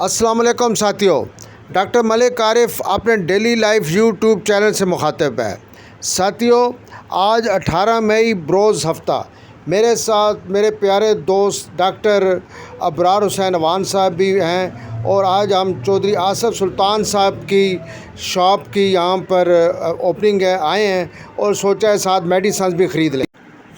السلام علیکم ساتھیوں، ڈاکٹر ملک عارف اپنے ڈیلی لائف یوٹیوب چینل سے مخاطب ہے۔ ساتھیوں، آج 18 مئی بروز ہفتہ میرے ساتھ میرے پیارے دوست ڈاکٹر ابرار حسین عوان صاحب بھی ہیں، اور آج ہم چودھری آصف سلطان صاحب کی شاپ کی یہاں پر اوپننگ ہے آئے ہیں، اور سوچا ہے ساتھ میڈیسنز بھی خرید لیں۔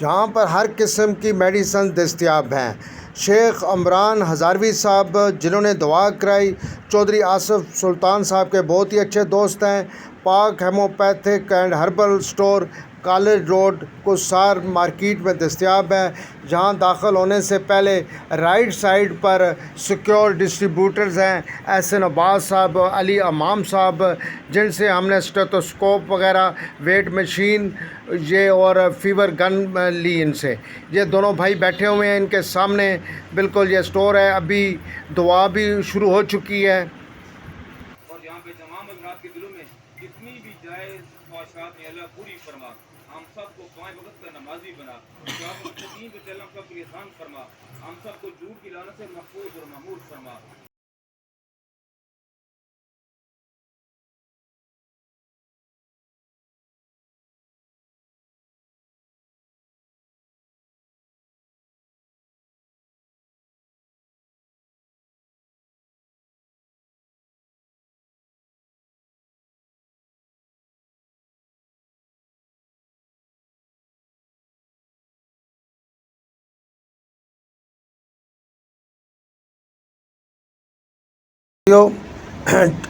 یہاں پر ہر قسم کی میڈیسن دستیاب ہیں۔ شیخ عمران ہزاروی صاحب جنہوں نے دعا کرائی، چودھری آصف سلطان صاحب کے بہت ہی اچھے دوست ہیں۔ Pak homeopathic and herbal store college road Kausar market میں دستیاب ہے۔ جہاں داخل ہونے سے پہلے رائٹ سائیڈ پر سیکیور ڈسٹریبیوٹرز ہیں، احسن عباس صاحب، علی امام صاحب، جن سے ہم نے اسٹیتھوسکوپ وغیرہ، ویٹ مشین یہ اور فیور گن لی ان سے۔ یہ دونوں بھائی بیٹھے ہوئے ہیں، ان کے سامنے بالکل یہ سٹور ہے۔ ابھی دعا بھی شروع ہو چکی ہے۔ اور یہاں پہ تمام حضرات کے دلوں میں جتنی بھی جائز خواہشات ہیں اللہ پوری فرما، ہم سب کو پانچ وقت کا نمازی بنا، مستقیم پہ چلنا سب کے آسان فرما، ہم سب کو جھوٹ کی لعنت سے محفوظ اور محمود فرما۔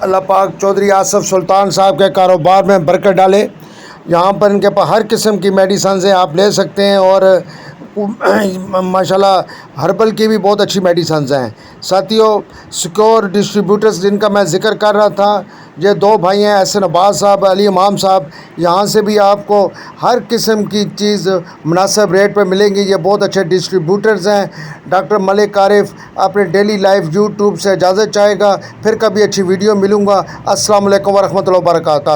اللہ پاک چودھری آصف سلطان صاحب کے کاروبار میں برکت ڈالے۔ یہاں پر ان کے پاس ہر قسم کی میڈیسنز ہیں، آپ لے سکتے ہیں، اور ماشاءاللہ ہربل کی بھی بہت اچھی میڈیسنز ہیں۔ ساتھیوں، سیکور ڈسٹریبیوٹرز جن کا میں ذکر کر رہا تھا، یہ دو بھائی ہیں، احسن عباس صاحب، علی امام صاحب۔ یہاں سے بھی آپ کو ہر قسم کی چیز مناسب ریٹ پہ ملیں گی۔ یہ بہت اچھے ڈسٹریبیوٹرز ہیں۔ ڈاکٹر ملک عارف اپنے ڈیلی لائف یوٹیوب سے اجازت چاہے گا، پھر کبھی اچھی ویڈیو ملوں گا۔ السلام علیکم ورحمۃ اللہ وبرکاتہ۔